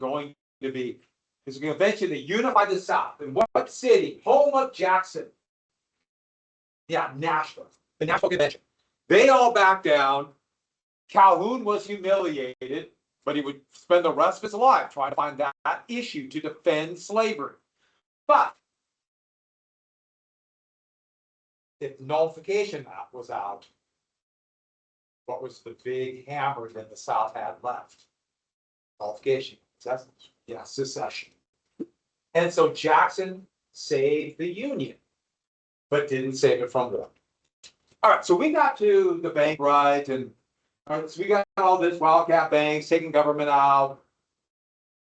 going to be? It's going to eventually unify the South. And what city? Home of Jackson. Yeah, Nashville. The Nashville Convention. They all backed down. Calhoun was humiliated, but he would spend the rest of his life trying to find that issue to defend slavery. But if the nullification was out, what was the big hammer that the South had left? Nullification. Yeah, secession. And so Jackson saved the Union, but didn't save it from war. All right, so we got to the bank right, and all right, so we got all this wildcat banks taking government out.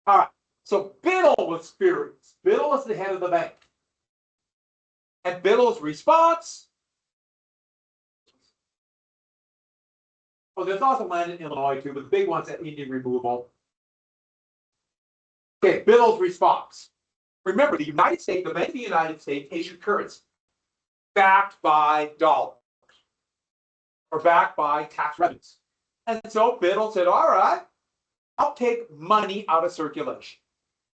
All right, so Biddle was furious. Biddle was the head of the bank. And Biddle's response, well, there's also land in Illinois too, but the big one's at Indian removal. Okay, Biddle's response. Remember, the United States, the Bank of the United States issued currency backed by dollars or backed by tax revenues. And so Biddle said, all right, I'll take money out of circulation.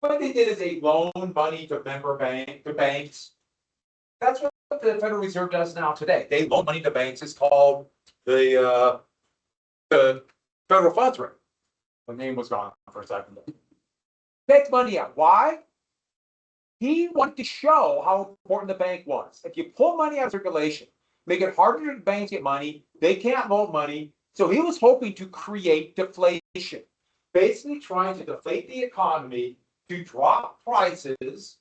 What they did is they loaned money to banks. That's what the Federal Reserve does now today. They loan money to banks. It's called the federal funds rate. The name was gone for a second. Take money out. Why? He wanted to show how important the bank was. If you pull money out of circulation, make it harder for banks to get money, they can't loan money. So he was hoping to create deflation, basically trying to deflate the economy to drop prices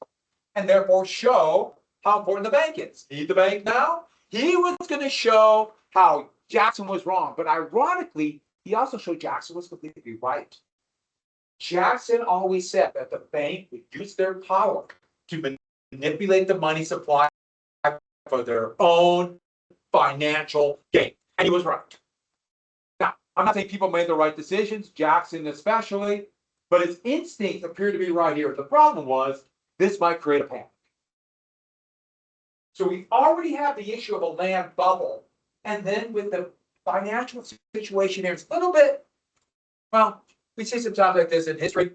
and therefore show how important the bank is. Need the bank now? He was going to show how Jackson was wrong. But ironically, he also showed Jackson was completely right. Jackson always said that the bank would use their power to manipulate the money supply for their own financial gain. And he was right. Now, I'm not saying people made the right decisions, Jackson especially, but his instincts appear to be right here. The problem was this might create a panic. So we already have the issue of a land bubble. And then with the financial situation here, it's a little bit, well, we see some times like this in history.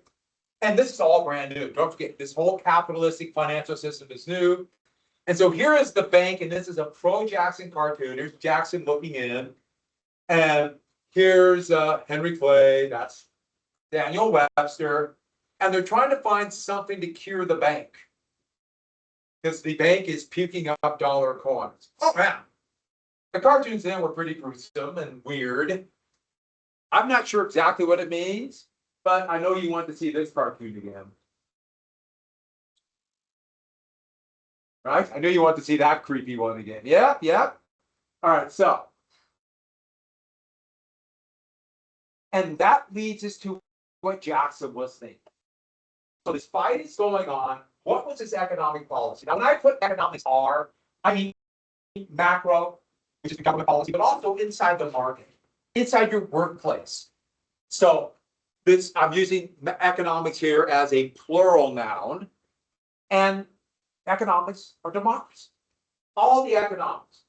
And this is all brand new. Don't forget, this whole capitalistic financial system is new. And so here is the bank, and this is a pro-Jackson cartoon. Here's Jackson looking in. And here's Henry Clay. That's Daniel Webster. And they're trying to find something to cure the bank, because the bank is puking up dollar coins. Oh, man. The cartoons then were pretty gruesome and weird. I'm not sure exactly what it means, but I know you want to see this cartoon again. Right? I know you want to see that creepy one again. Yeah, yeah. All right, so. And that leads us to what Jackson was thinking. So this fight is going on. What was his economic policy? Now, when I put economics R, I mean macro, which is the government policy, but also inside the market, inside your workplace. So this, I'm using economics here as a plural noun, and economics are democracy. All the economics,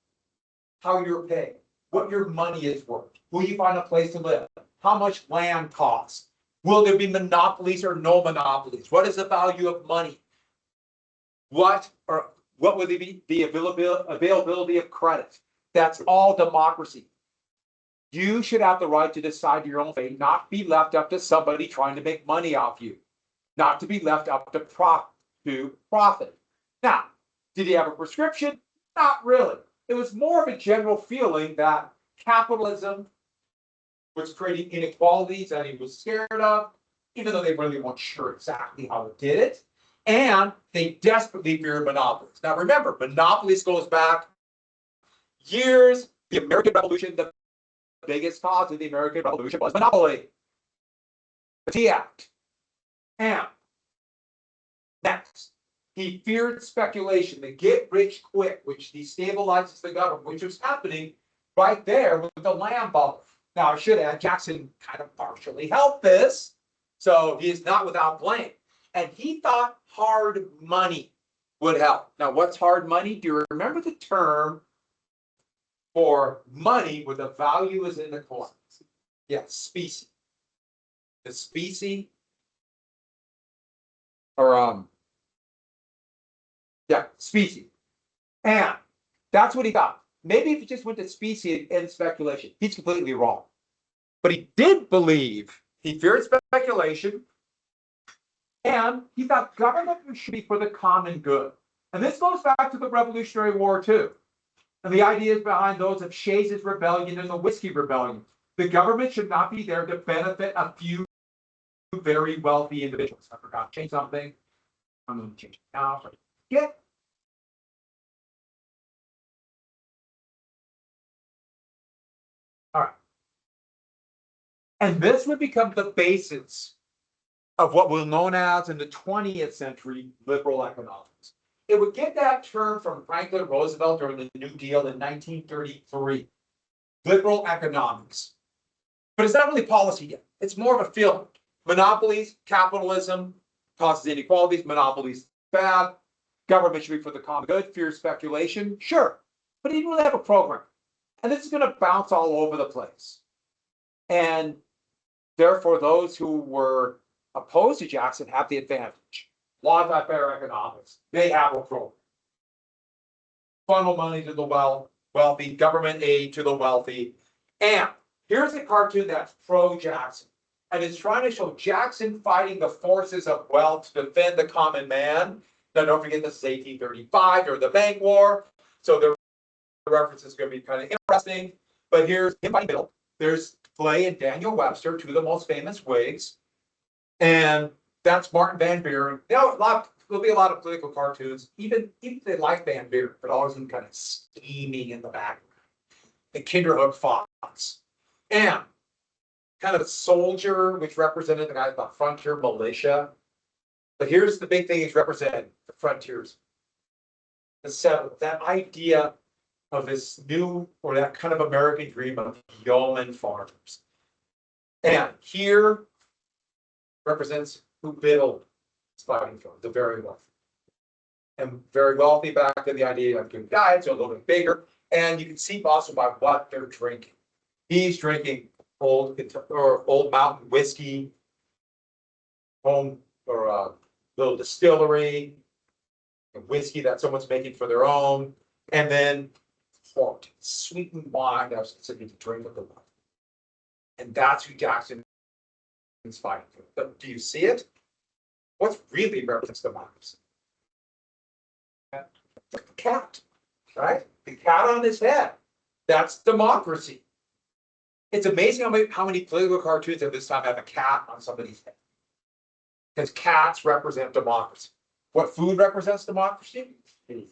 how you're paid, what your money is worth, will you find a place to live, how much land costs, will there be monopolies or no monopolies, what is the value of money, what will be the availability of credit. That's all democracy. You should have the right to decide your own fate, not be left up to somebody trying to make money off you, not to be left up to profit. Now, did he have a prescription? Not really. It was more of a general feeling that capitalism was creating inequalities that he was scared of, even though they really weren't sure exactly how it did it. And they desperately feared monopolies. Now remember, monopolies goes back years. The American Revolution, the biggest cause of the American Revolution was monopoly. The Tea Act. And next, he feared speculation, the get rich quick, which destabilizes the government, which was happening right there with the land bubble. Now, I should add, Jackson kind of partially helped this, so he is not without blame. And he thought hard money would help. Now, what's hard money? Do you remember the term for money where the value is in the coin? Yeah, specie. The specie or yeah, specie. And that's what he got. Maybe if he just went to specie and speculation, he's completely wrong. But he did believe, he feared speculation, and he thought government should be for the common good. And this goes back to the Revolutionary War too. And the ideas behind those of Shays' rebellion and the Whiskey Rebellion. The government should not be there to benefit a few very wealthy individuals. I forgot to change something. I'm going to change it now. Yeah. All right. And this would become the basis of what was known as in the 20th century liberal economics. It would get that term from Franklin Roosevelt during the New Deal in 1933, liberal economics. But it's not really policy yet. It's more of a feeling. Monopolies, capitalism causes inequalities, monopolies bad, government should be for the common good, fear speculation, sure. But he didn't really have a program. And this is going to bounce all over the place. And therefore, those who were opposed to Jackson have the advantage. Laissez-faire economics, they have a program. Funnel money to the wealthy, government aid to the wealthy. And here's a cartoon that's pro-Jackson. And it's trying to show Jackson fighting the forces of wealth to defend the common man. Now, don't forget this is 1835 or the Bank War. So the reference is going to be kind of interesting. But here's in my middle. There's Clay and Daniel Webster, two of the most famous Whigs. And that's Martin Van Buren. There'll be a lot of political cartoons, even if they like Van Buren, but always in kind of scheming in the background. The Kinderhook Fox. And kind of a soldier, which represented the guy the frontier militia. But here's the big thing he's representing, the frontiers. That idea of this new, or that kind of American dream of yeoman farmers. And here represents who Biddle is fighting for, the very wealthy. And very wealthy back to the idea of good diets, so a little bit bigger. And you can see also by what they're drinking. He's drinking old mountain whiskey, home or a little distillery, a whiskey that someone's making for their own, and then sweetened wine that's considered to drink of the wine. And that's who Jackson is fighting for. Do you see it? What really represents democracy? The cat, right? The cat on his head. That's democracy. It's amazing how many political cartoons at this time have a cat on somebody's head. Because cats represent democracy. What food represents democracy?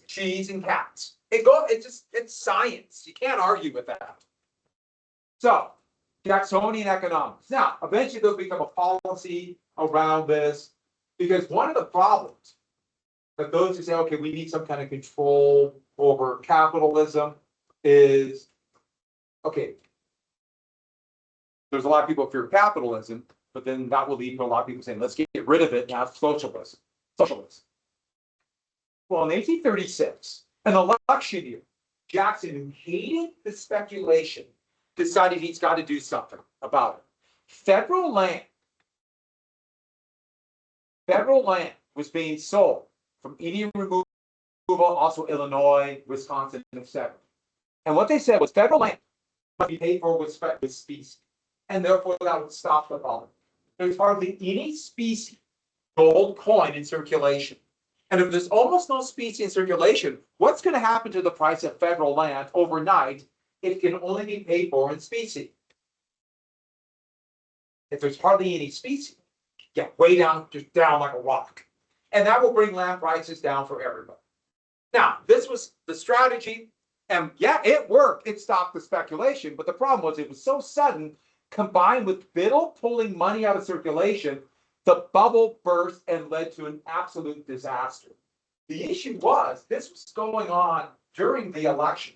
Cheese and cats. It's science. You can't argue with that. So, Jacksonian economics. Now, eventually there'll become a policy around this, because one of the problems that those who say, okay, we need some kind of control over capitalism is, okay, there's a lot of people who fear capitalism, but then that will lead to a lot of people saying, let's get rid of it and have socialism. Well, in 1836, an election year, Jackson, who hated the speculation, decided he's got to do something about it. Federal land was being sold from Indian removal, also Illinois, Wisconsin, etc. And what they said was federal land must be paid for with specie, and therefore that would stop the problem. There's hardly any specie gold coin in circulation. And if there's almost no specie in circulation, what's going to happen to the price of federal land overnight? It can only be paid for in specie. If there's hardly any specie, get way down, just down like a rock. And that will bring land prices down for everybody. Now, this was the strategy, and yeah, it worked. It stopped the speculation, but the problem was it was so sudden, combined with Biddle pulling money out of circulation, the bubble burst and led to an absolute disaster. The issue was this was going on during the election,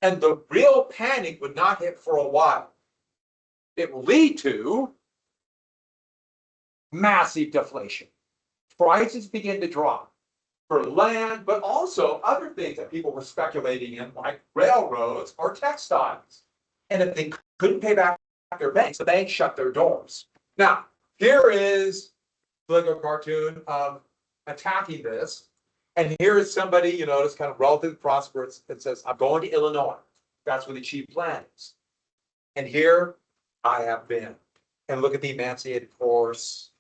and the real panic would not hit for a while. It will lead to massive deflation. Prices begin to drop for land, but also other things that people were speculating in, like railroads or textiles. And if they couldn't pay back their banks, the banks shut their doors. Now, here is a little cartoon of attacking this. And here is somebody, you know, that's kind of relatively prosperous that says, I'm going to Illinois. That's where the chief plan is. And here I have been. And look at the emancipated horse.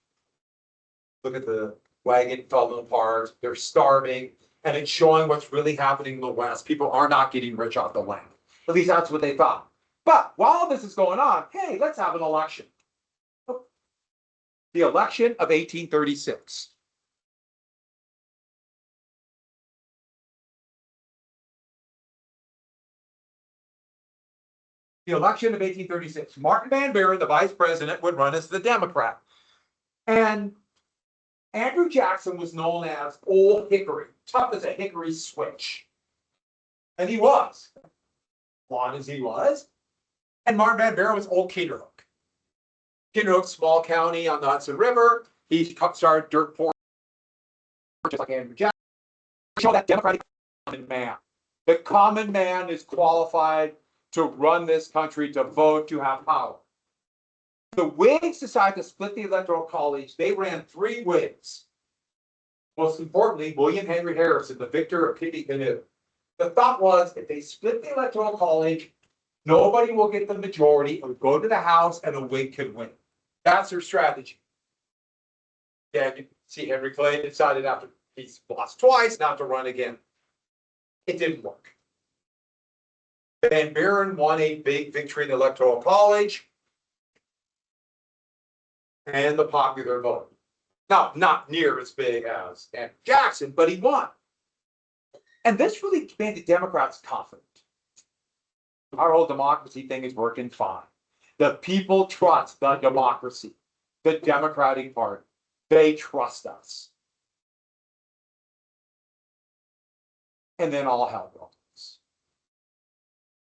Look at the wagon falling apart. They're starving. And it's showing what's really happening in the West. People are not getting rich off the land. At least that's what they thought. But while this is going on, hey, let's have an election. The election of 1836. The election of 1836. Martin Van Buren, the vice president, would run as the Democrat. And Andrew Jackson was known as Old Hickory, tough as a hickory switch. And he was, long as he was. And Martin Van Buren was Old Kinderhook. Kinderhook, small county on the Hudson River. He started dirt poor, just like Andrew Jackson. Show that Democratic common man. The common man is qualified to run this country, to vote, to have power. The Whigs decided to split the Electoral College. They ran 3 Whigs. Most importantly, William Henry Harrison, the victor of Tippecanoe. The thought was, if they split the Electoral College, nobody will get the majority. It would go to the House, and a Whig could win. That's their strategy. And you see, Henry Clay decided after he's lost twice not to run again. It didn't work. Van Buren won a big victory in the Electoral College and the popular vote. Now, not near as big as Andrew Jackson, but he won. And this really made the Democrats confident. Our whole democracy thing is working fine. The people trust the democracy, the Democratic Party. They trust us. And then all hell broke loose.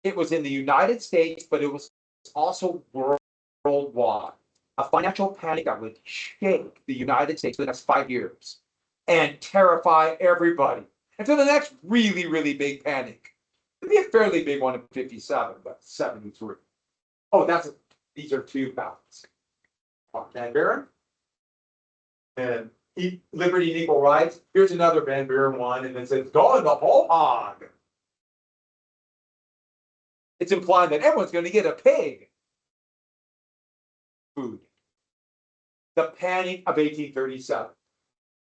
It was in the United States, but it was also worldwide. A financial panic that would shake the United States for the next 5 years and terrify everybody until the next really, really big panic. It'd be a fairly big one in 57, but 73. Oh, these are 2 ballots. Van Buren and Liberty and Equal Rights. Here's another Van Buren one, and it says, go in the whole hog. It's implying that everyone's going to get a pig. Food. The Panic of 1837.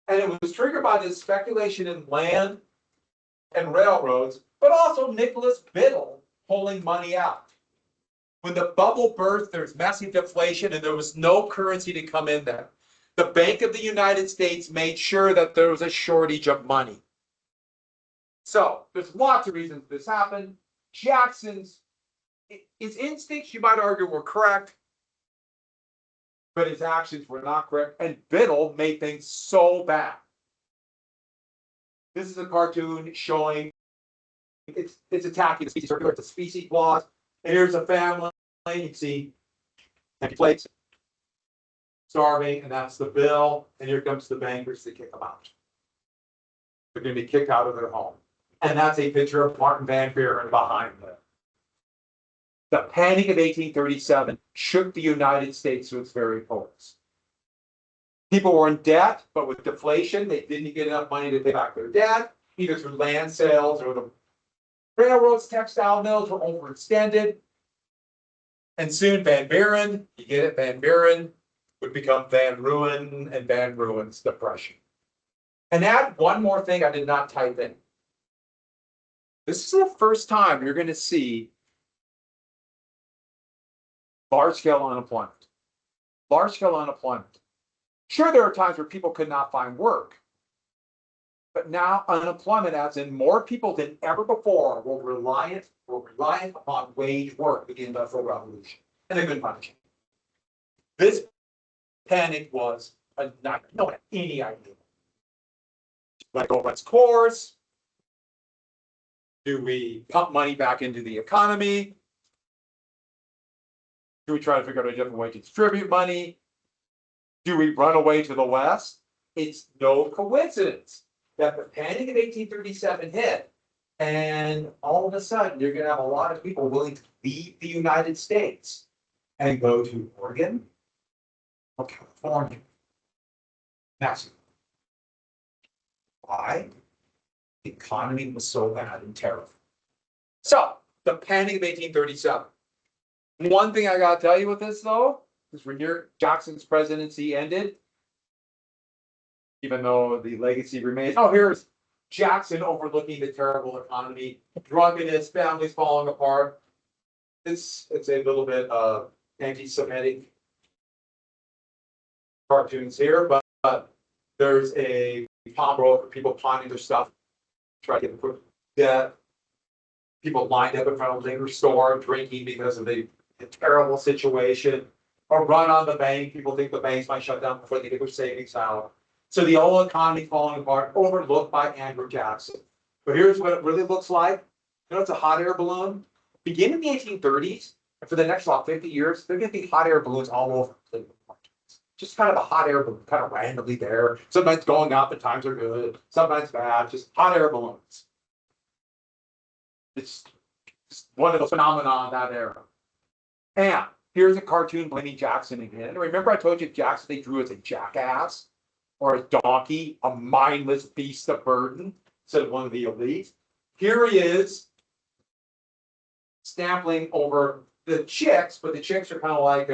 And it was triggered by this speculation in land and railroads, but also Nicholas Biddle pulling money out. When the bubble burst, there's massive deflation and there was no currency to come in there. The Bank of the United States made sure that there was a shortage of money. So there's lots of reasons this happened. Jackson's, his instincts, you might argue, were correct, but his actions were not correct. And Biddle made things so bad. This is a cartoon showing it's attacking the species circular. It's a species clause. And here's a family. You can see empty plates, starving, and that's the bill. And here comes the bankers to kick them out. They're going to be kicked out of their home. And that's a picture of Martin Van Buren behind them. The Panic of 1837 shook the United States to its very core. People were in debt, but with deflation, they didn't get enough money to pay back their debt, either through land sales or the railroads, textile mills were overextended. And soon Van Buren, you get it, Van Buren would become Van Ruin and Van Ruin's Depression. And add one more thing I did not type in. This is the first time you're going to see large-scale unemployment. Large-scale unemployment. Sure, there are times where people could not find work. But now unemployment, as in more people than ever before, were reliant upon wage work with the Industrial Revolution. And they couldn't find a job. This panic was a nightmare. No one had any idea. Let go runs course. Do we pump money back into the economy? Do we try to figure out a different way to distribute money? Do we run away to the West? It's no coincidence that the Panic of 1837 hit, and all of a sudden you're going to have a lot of people willing to leave the United States and go to Oregon or California, Mexico. Why? The economy was so bad and terrible. So, the panic of 1837. One thing I gotta tell you with this though, is when Jackson's presidency ended, even though the legacy remains. Oh, here's Jackson overlooking the terrible economy, drunkenness, families falling apart. It's a little bit of anti-Semitic cartoons here, but there's a pawnbroker, people pawning their stuff, try to get quick debt. People lined up in front of a liquor store drinking because of the terrible situation. Or run on the bank. People think the banks might shut down before they get their savings out. So the whole economy falling apart, overlooked by Andrew Jackson. But here's what it really looks like. You know, it's a hot air balloon. Beginning in the 1830s, and for the next about 50 years, there are going to be hot air balloons all over the just kind of a hot air balloon, kind of randomly there. Sometimes going up and times are good, sometimes bad, just hot air balloons. It's just one of the phenomena of that era. And here's a cartoon blaming Jackson again. Remember I told you Jackson they drew as a jackass or a donkey, a mindless beast of burden, said one of the elites. Here he is stamping over the chicks, but the chicks are kind of like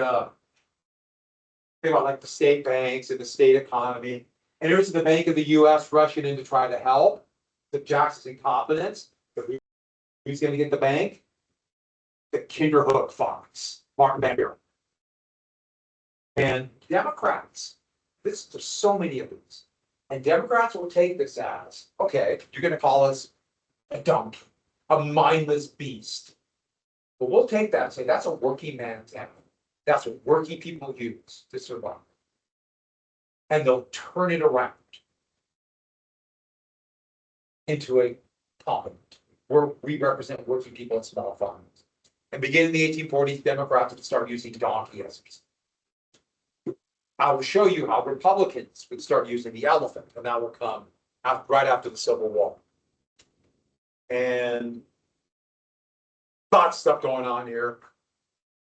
think about like the state banks and the state economy. And here's the Bank of the US rushing in to try to help. The Jackson's incompetence. Who's going to get the bank? The Kinderhook Fox, Martin Van Buren. And Democrats, there's so many of these. And Democrats will take this as, okay, you're going to call us a donkey, a mindless beast. But we'll take that and say that's a working man's animal. That's what working people use to survive. And they'll turn it around into a competent, where we represent working people and small farmers. And beginning in the 1840s, Democrats would start using donkeyisms. I will show you how Republicans would start using the elephant, and that will come right after the Civil War. And lots of stuff going on here.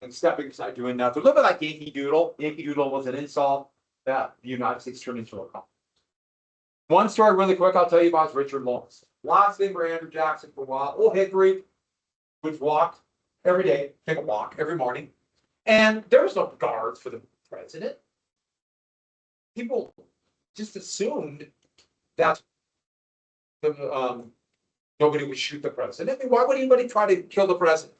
And stepping aside doing that. A little bit like Yankee Doodle. Yankee Doodle was an insult that the United States turned into a compliment. One story really quick I'll tell you about is Richard Lawrence. Last name for Andrew Jackson for a while. Old Hickory, which walked every day, take a walk every morning. And there was no guards for the president. People just assumed that nobody would shoot the president. I mean, why would anybody try to kill the president?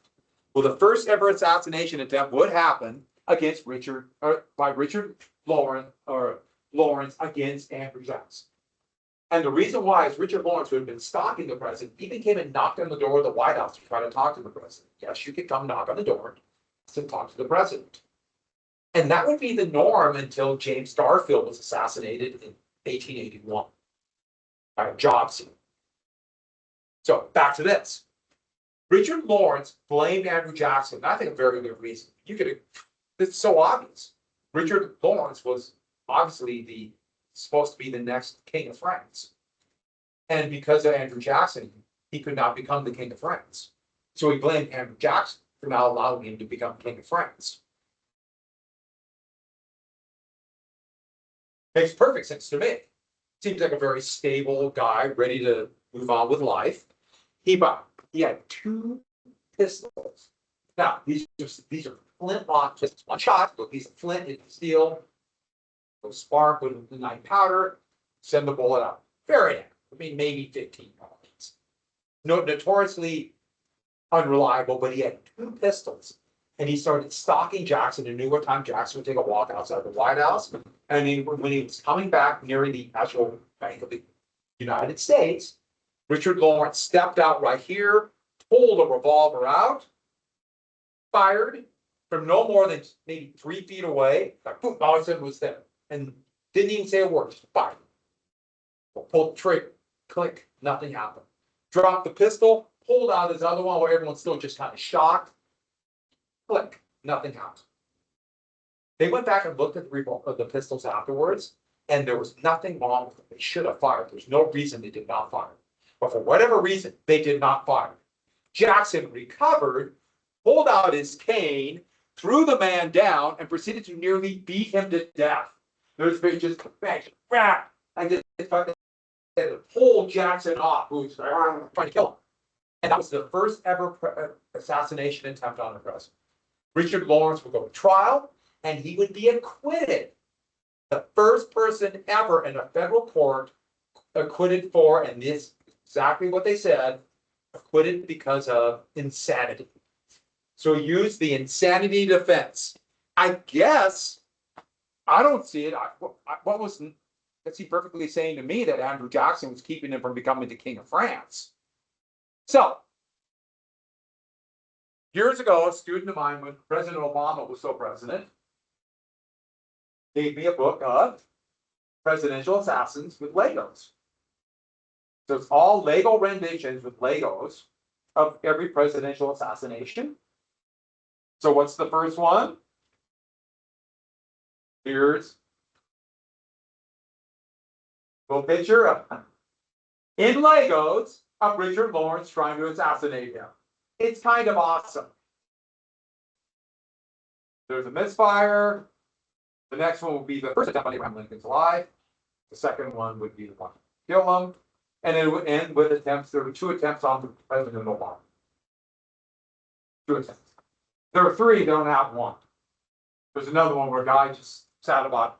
Well, the first ever assassination attempt would happen against Richard Lawrence against Andrew Jackson. And the reason why is Richard Lawrence, who had been stalking the president, even came and knocked on the door of the White House to try to talk to the president. Yes, you could come knock on the door to talk to the president. And that would be the norm until James Garfield was assassinated in 1881 by a job seeker. So back to this. Richard Lawrence blamed Andrew Jackson. I think a very good reason. It's so obvious. Richard Lawrence was obviously supposed to be the next king of France. And because of Andrew Jackson, he could not become the king of France. So he blamed Andrew Jackson for not allowing him to become king of France. Makes perfect sense to me. Seems like a very stable guy, ready to move on with life. He had 2 pistols. Now, these are flintlock pistols. One shot, but piece of flint, hit the steel, go spark with the night powder, send the bullet out. Very accurate. I mean, maybe 15 bullets. Notoriously unreliable, but he had 2 pistols. And he started stalking Jackson and knew what time Jackson would take a walk outside the White House. And when he was coming back nearing the actual Bank of the United States, Richard Lawrence stepped out right here, pulled a revolver out, fired from no more than maybe 3 feet away. Like, boom, all of a sudden was there. And didn't even say a word, just fired. Pulled the trigger, click, nothing happened. Dropped the pistol, pulled out his other one where everyone's still just kind of shocked. Click, nothing happened. They went back and looked at the pistols afterwards, and there was nothing wrong with them. They should have fired. There's no reason they did not fire. But for whatever reason, they did not fire. Jackson recovered, pulled out his cane, threw the man down, and proceeded to nearly beat him to death. There's just bang, and just and pulled Jackson off, who's trying to kill him. And that was the first ever assassination attempt on the president. Richard Lawrence would go to trial, and he would be acquitted. The first person ever in a federal court acquitted for, and this is exactly what they said, acquitted because of insanity. So he used the insanity defense. I guess, I don't see it. What was he perfectly saying to me that Andrew Jackson was keeping him from becoming the king of France? So, years ago, a student of mine, when President Obama was still president, gave me a book of presidential assassins with Legos. So it's all Lego renditions with Legos of every presidential assassination. So what's the first one? Here's a little picture of, in Legos, of Richard Lawrence trying to assassinate him. It's kind of awesome. There's a misfire. The next one will be the first attempt on Abraham Lincoln's life. The second one would be the one to kill him. And it would end with attempts. There were 2 attempts on President Obama. 2 attempts. There were 3, they don't have 1. There's another one where a guy just sat about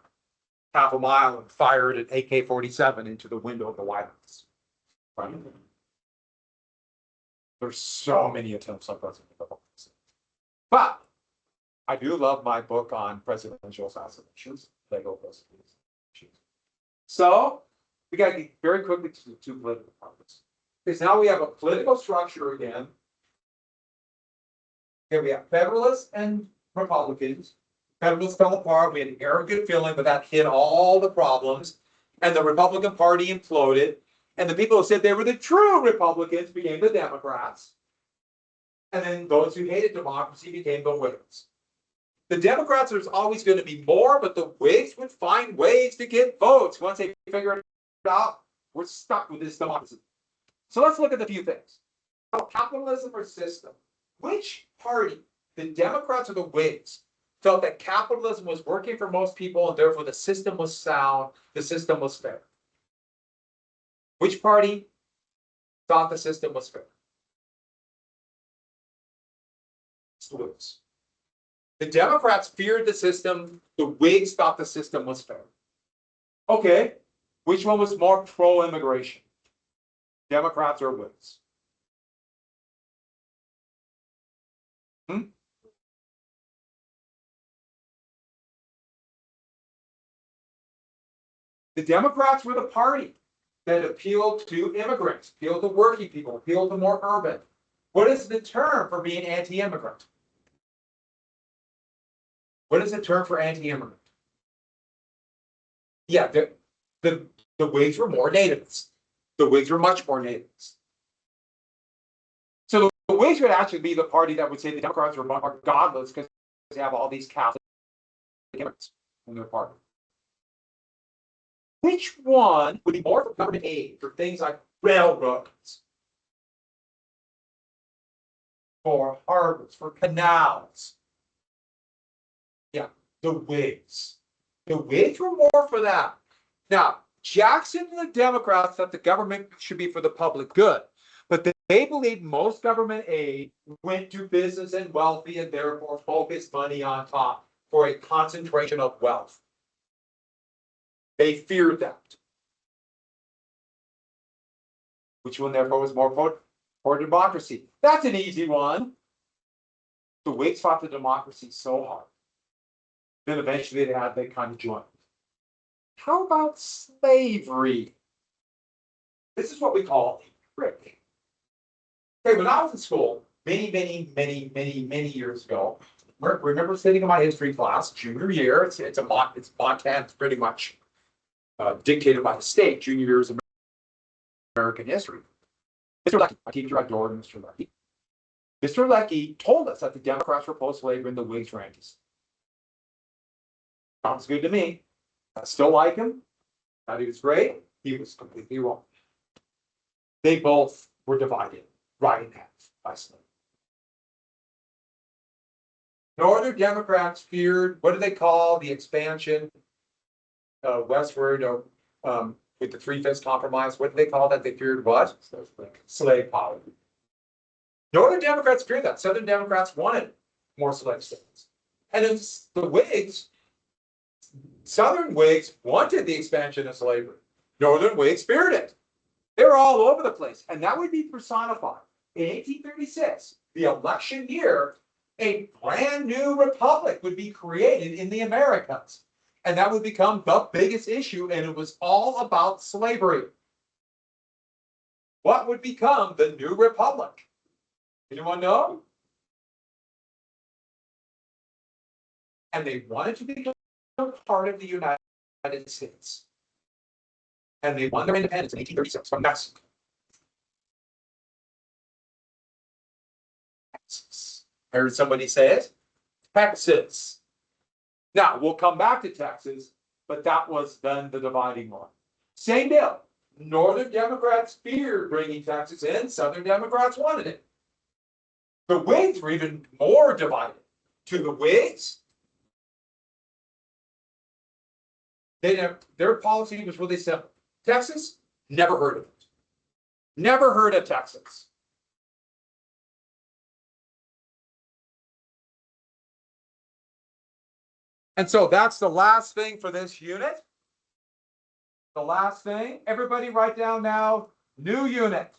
half a mile and fired an AK-47 into the window of the White House. Right? There's so many attempts on President Obama. But I do love my book on presidential assassinations, Lego presidential assassinations. So we got to get very quickly to the 2 political parties. Because now we have a political structure again. Here we have Federalists and Republicans. Federalists fell apart. We had an arrogant feeling, but that hid all the problems. And the Republican Party imploded. And the people who said they were the true Republicans became the Democrats. And then those who hated democracy became the Whigs. The Democrats, there's always going to be more, but the Whigs would find ways to get votes. Once they figure it out, we're stuck with this democracy. So let's look at a few things. Capitalism or system? Which party, the Democrats or the Whigs, felt that capitalism was working for most people and therefore the system was sound, the system was fair? Which party thought the system was fair? It's the Whigs. The Democrats feared the system. The Whigs thought the system was fair. Okay, which one was more pro-immigration? Democrats or Whigs? The Democrats were the party that appealed to immigrants, appealed to working people, appealed to more urban. What is the term for being anti-immigrant? What is the term for anti-immigrant? Yeah, the Whigs were more nativist. The Whigs were much more nativist. So the Whigs would actually be the party that would say the Democrats are godless because they have all these Catholic immigrants in their party. Which one would be more for government aid for things like railroads, for harbors, for canals? Yeah, the Whigs. The Whigs were more for that. Now, Jackson and the Democrats thought the government should be for the public good, but they believed most government aid went to business and wealthy and therefore focused money on top for a concentration of wealth. They feared that. Which one, therefore, was more for democracy? That's an easy one. The Whigs fought the democracy so hard. Then eventually they kind of joined. How about slavery? This is what we call a trick. Okay, when I was in school, many years ago, remember sitting in my history class, junior year, it's Montana, it's pretty much dictated by the state, junior years of American history. Mr. Leckie, my teacher adored Mr. Leckie. Mr. Leckie told us that the Democrats were pro-slavery and the Whigs were anti. Sounds good to me. I still like him. Thought he was great. He was completely wrong. They both were divided right in half by slavery. Northern Democrats feared, what do they call the expansion westward with the Three-Fifths Compromise. What did they call that? They feared what? Slave power. Northern Democrats feared that. Southern Democrats wanted more slave states. And it's the Whigs, Southern Whigs wanted the expansion of slavery. Northern Whigs feared it. They were all over the place. And that would be personified. In 1836, the election year, a brand new republic would be created in the Americas. And that would become the biggest issue, and it was all about slavery. What would become the new republic? Anyone know? And they wanted to become part of the United States. And they won their independence in 1836 from Mexico. Texas. I heard somebody say it. Texas. Now, we'll come back to Texas, but that was then the dividing line. Same deal. Northern Democrats feared bringing Texas in. Southern Democrats wanted it. The Whigs were even more divided. To the Whigs, their policy was really simple. Texas, never heard of it. Never heard of Texas. And so that's the last thing for this unit. The last thing, everybody write down now, new unit.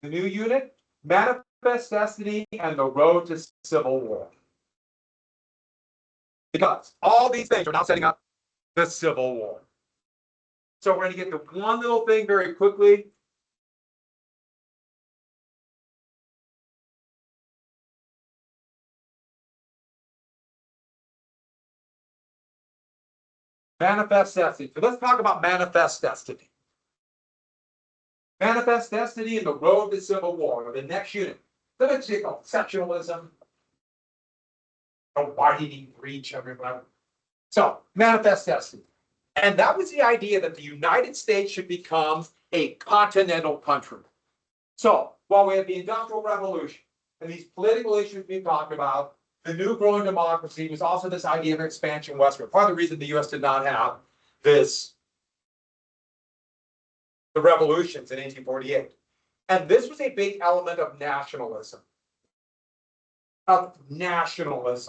The new unit, manifest destiny and the road to civil war. Because all these things are now setting up the Civil War. So we're going to get to one little thing very quickly. Manifest destiny. So let's talk about manifest destiny. Manifest destiny and the road to civil war, the next unit. Let's take exceptionalism. A widening reach, everybody. So, manifest destiny. And that was the idea that the United States should become a continental country. So, while we have the Industrial Revolution and these political issues we've talked about, the new growing democracy was also this idea of expansion westward. Part of the reason the US did not have the revolutions in 1848. And this was a big element of nationalism. Now, manifest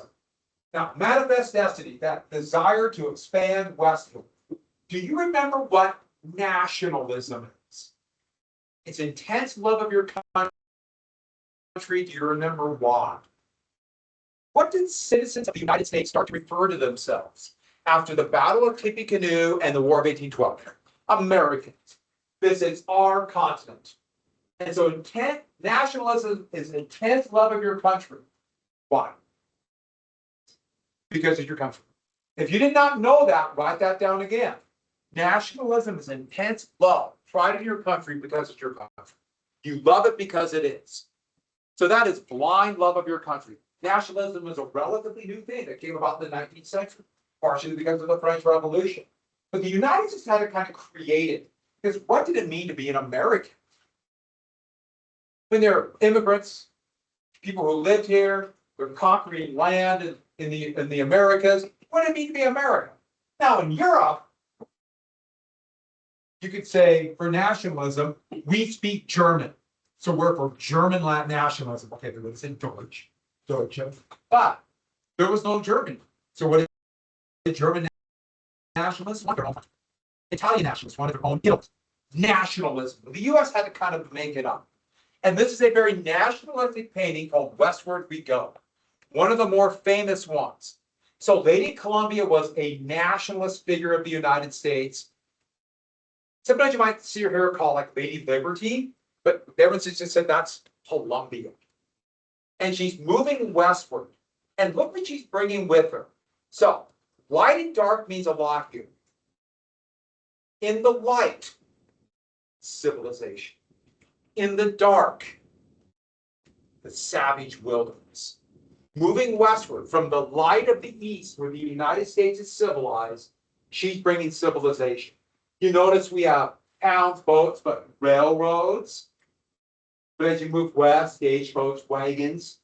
destiny, that desire to expand westward. Do you remember what nationalism is? It's intense love of your country. Do you remember why? What did citizens of the United States start to refer to themselves after the Battle of Tippecanoe and the War of 1812? Americans. This is our continent. And so nationalism is intense love of your country. Why? Because it's your country. If you did not know that, write that down again. Nationalism is intense love, pride in your country because it's your country. You love it because it is. So that is blind love of your country. Nationalism is a relatively new thing that came about in the 19th century, partially because of the French Revolution. But the United States had to kind of create it. Because what did it mean to be an American? When they're immigrants, people who lived here, they're conquering land in the Americas, what did it mean to be American? Now in Europe, you could say for nationalism, we speak German. So we're for German nationalism. Okay, there was in Deutsch. But there was no German. So what did German nationalists want? Their own. Italian nationalists wanted their own nationalism. The US had to kind of make it up. And this is a very nationalistic painting called Westward We Go. One of the more famous ones. So Lady Columbia was a nationalist figure of the United States. Sometimes you might see her hair called like Lady Liberty, but everyone just said that's Columbia. And she's moving westward. And look what she's bringing with her. So light and dark means a lot here. In the light, civilization. In the dark, the savage wilderness. Moving westward from the light of the east, where the United States is civilized, she's bringing civilization. You notice we have towns, boats, but railroads. But as you move west, stagecoach, wagons,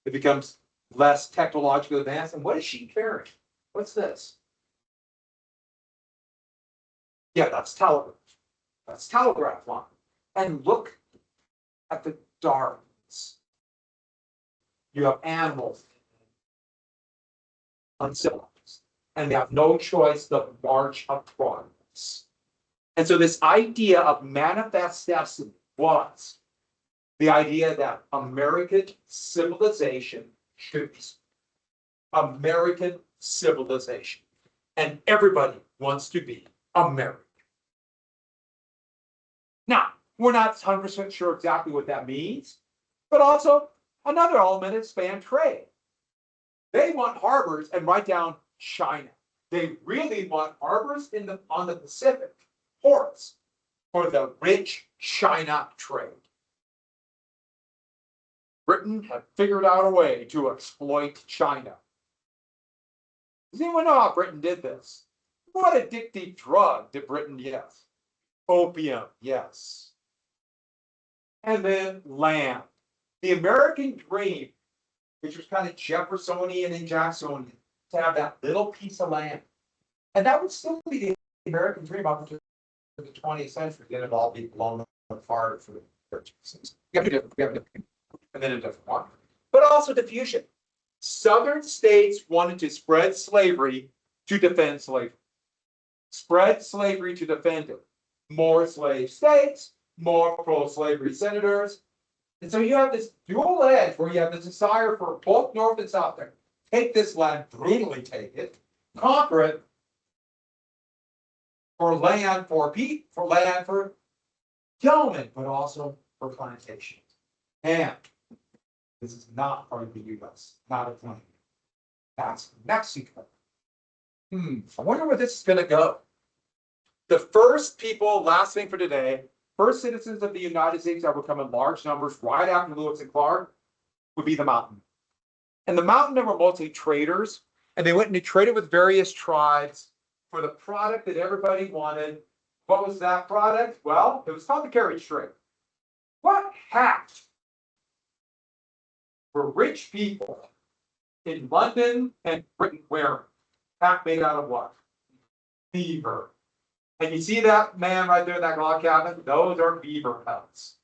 it becomes less technologically advanced. And what is she carrying? What's this? Yeah, that's telegraph. That's telegraph line. And look at the darkness. You have animals uncivilized, and they have no choice but march of progress. And so this idea of manifest destiny was the idea that American civilization should be American civilization. And everybody wants to be American. Now, we're not 100% sure exactly what that means, but also another element is span trade. They want harbors, and write down China. They really want harbors on the Pacific, ports, for the rich China trade. Britain had figured out a way to exploit China. Does anyone know how Britain did this? What addictive drug did Britain use? Opium, yes. And then land. The American dream, which was kind of Jeffersonian and Jacksonian, to have that little piece of land. And that would still be the American dream up until the 20th century. Then it'd all be blown apart for the 30s. And then a different one. But also diffusion. Southern states wanted to spread slavery to defend slavery. Spread slavery to defend it. More slave states, more pro-slavery senators. And so you have this dual edge where you have the desire for both North and South to take this land, brutally take it, conquer it, for land for gentlemen, but also for plantations. And this is not part of the U.S., not a claim. That's Mexico. I wonder where this is going to go. The first people, last thing for today, first citizens of the United States that would come in large numbers right after Lewis and Clark would be the Mountain. And the Mountain were mostly traders, and they went and traded with various tribes for the product that everybody wanted. What was that product? Well, it was called the carriage trade. What hat were rich people in London and Britain wearing? Hat made out of what? Beaver. And you see that man right there in that log cabin? Those are beaver pelts.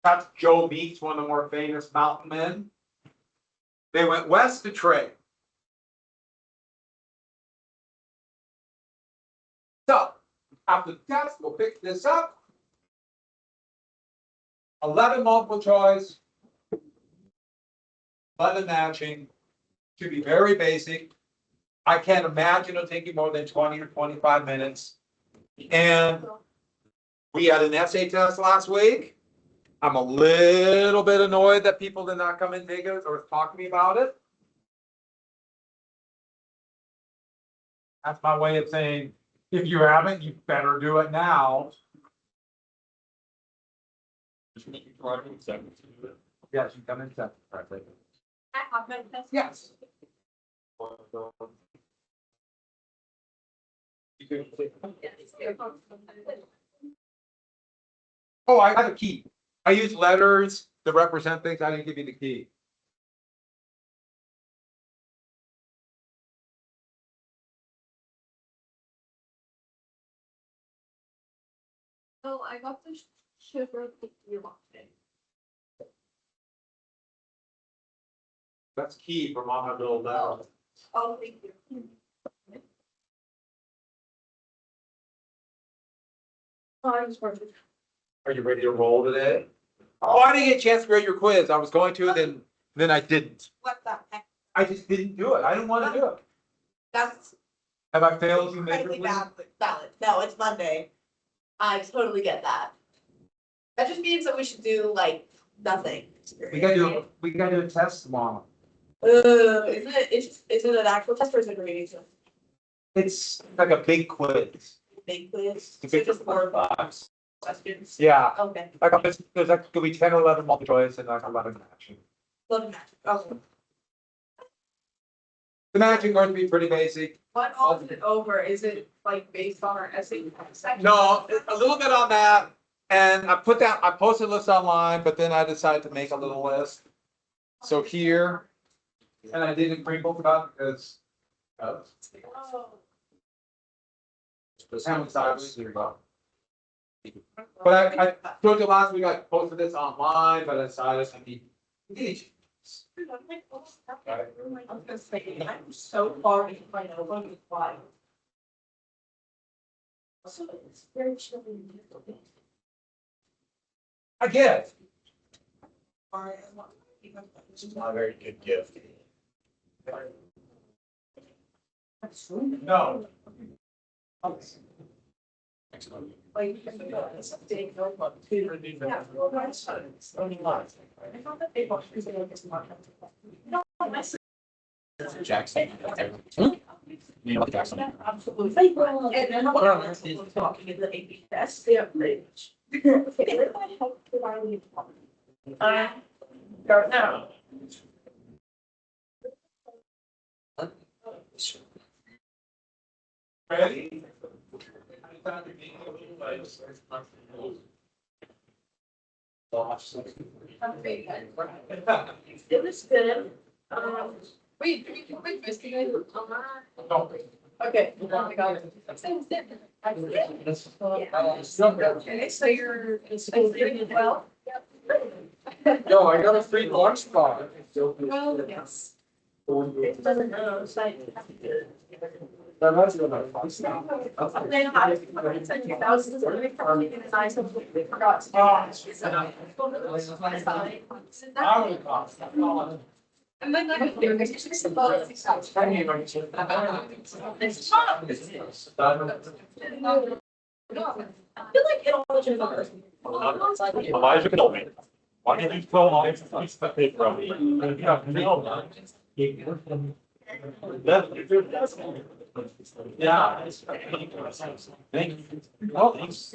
That's Joe Meeks, one of the more famous mountain men. They went west to trade. So, after the test, we'll pick this up. 11 multiple choice. 11 matching. Should be very basic. I can't imagine it'll take you more than 20 or 25 minutes. And we had an essay test last week. I'm a little bit annoyed that people did not come and take it or talk to me about it. That's my way of saying, if you haven't, you better do it now. Yes, you come in second, correctly. Yes. Oh, I have a key. I use letters to represent things. I didn't give you the key. Oh, I got the sugar cookie latte. That's key for Mama Bill letter. Oh, thank you. Oh, I was perfect. Are you ready to roll today? Oh, I didn't get a chance to grade your quiz. I was going to, then I didn't. What the heck? I just didn't do it. I didn't want to do it. That's Have I failed you incredibly miserably? valid. No, it's Monday. I totally get that. That just means that we should do like nothing. We gotta do a test tomorrow. Is it an actual test or is it a reading test? It's like a big quiz. Big quiz? It's a So big just 4 box questions? Yeah. Okay. There's like gonna be 10 or 11 multiple choice and like 11 matching. Love match. Okay. The matching going to be pretty basic. What all is it over? Is it like based on our essay section? No, a little bit on that, And I posted a list online, but then I decided to make a little list. So here, and I didn't crinkle about because. Just how many sides there you go. But I told you last week I posted this online, but I decided I need. I'm gonna say, I'm so far behind, I want to fly. So it's very chilly. I get it. It's not a very good gift. No. Like, it's a big notebook too. Yeah, well, my son is only one. I thought that they bought because they were just not. No, my son. Jackson. You know Jackson. Absolutely. And then what I'm talking in the APUSH, they have pretty much. Start now. Ready? It was good. Wait, do we do breakfast? Can I look on that? Okay. Oh my God. Sounds different. Okay, so you're doing it well? Yo, I got a free lunch bar. Well, yes. It doesn't know, it's like. That must be my fun. Then I sent you thousands of information and I completely forgot to do that. I would cost. And then I do, because usually some bugs, it's not. I feel like it all just. Elijah told me. Why did you throw all these pieces of paper on me? Yeah. Thank you. Well, thanks.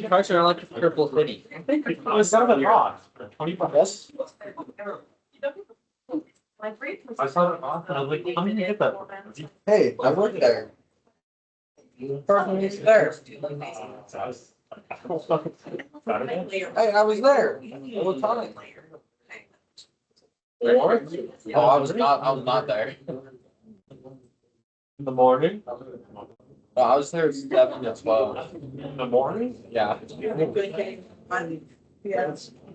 Cars are like a purple hoodie. I was kind of wrong. 20+. I saw it off and I was like, how did you get that? Hey, I work there. Person is there. Hey, I was there all the time. Oh, I was not there. In the morning? No, I was there 7 to 12. In the morning? Yeah.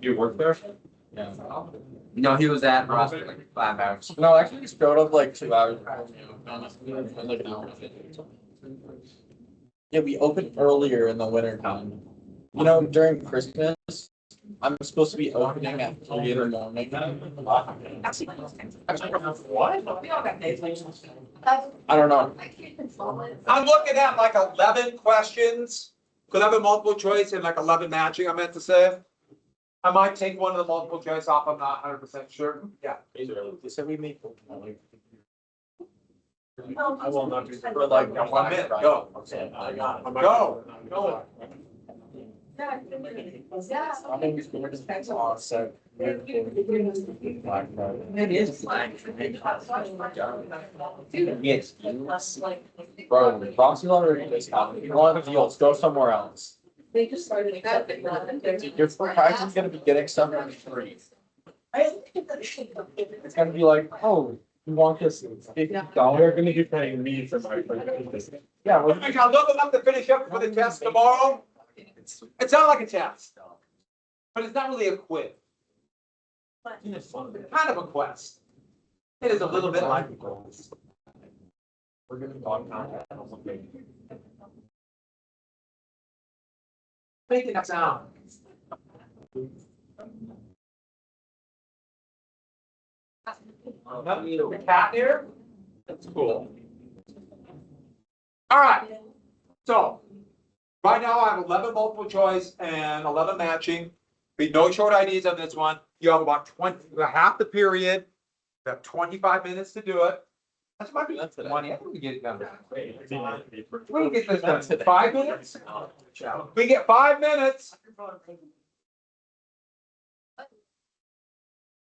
You work there? Yeah. No, he was at Ross for like 5 hours. No, I actually just showed up like 2 hours. Honestly, it was like an hour. Yeah, we open earlier in the winter time. You know, during Christmas, I'm supposed to be opening at 3 in the morning. What? I don't know. I'm looking at like 11 questions, because I have a multiple choice and like 11 matching, I meant to say. I might take one of the multiple choice off, I'm not 100% sure. Yeah. So we meet. I will not be. For like 1 minute, go. Go. Go. I think it's going to offset. It is black. Yes. Bro, Roxy already just happened. You want deals, go somewhere else. They just started accepting that. Dude, you're practically gonna be getting stuff for free. It's gonna be like, oh, you want this $50? They're gonna be paying me for my. Yeah, well, I'm looking up to finish up for the test tomorrow. It's not like a test, but it's not really a quiz. It's kind of a quest. It is a little bit like a quiz. We're gonna talk about that. Making that sound. The cat here? That's cool. All right. So, right now I have 11 multiple choice and 11 matching. Be no short IDs on this one. You have about 20, half the period. You have 25 minutes to do it. That's might be 20. I think we get it done. We can get this done in 5 minutes. We get 5 minutes.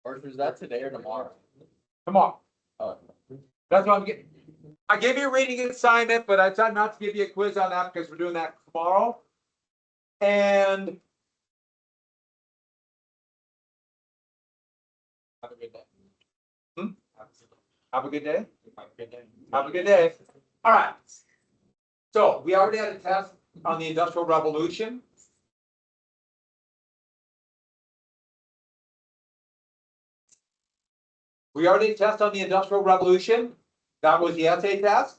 or is that today or tomorrow? Come on. Oh. That's what I'm getting. I gave you a reading assignment, but I decided not to give you a quiz on that because we're doing that tomorrow. And Have a good day. have a good day. Have a good day. Have a good day. All right. So we already had a test on the Industrial Revolution. We already had a test on the Industrial Revolution. That was the essay test.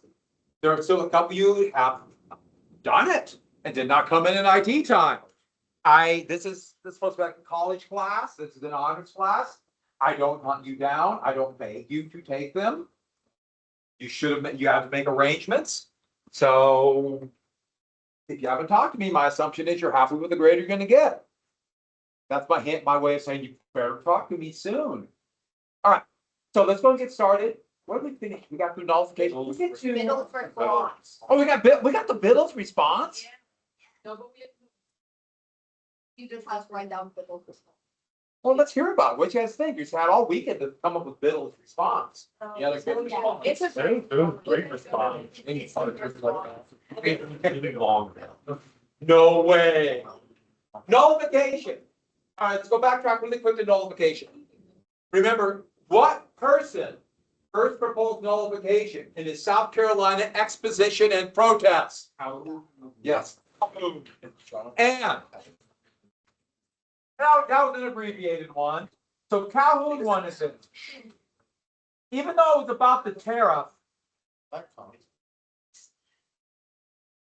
There are still a couple of you who have done it and did not come in IT time. This is supposed to be like a college class. This is an honors class. I don't hunt you down. I don't beg you to take them. You have to make arrangements. So if you haven't talked to me, my assumption is you're happy with the grade you're gonna get. That's my way of saying you better talk to me soon. All right, so let's go and get started. What did we finish? We got through nullification. We get to- Middle for class. Oh, we got the Biddle's response. No, but you just have to write down Biddle's response. Well, let's hear about it. What you guys think? You had all weekend to come up with Biddle's response. Yeah, that's good. It's a. Great response. Really long. No way. Nullification. All right, let's go backtrack really quick to nullification. Remember, what person first proposed nullification in his South Carolina exposition and protest? Yes. And that was an abbreviated one. So Calhoun wanted it. Even though it was about the tariff,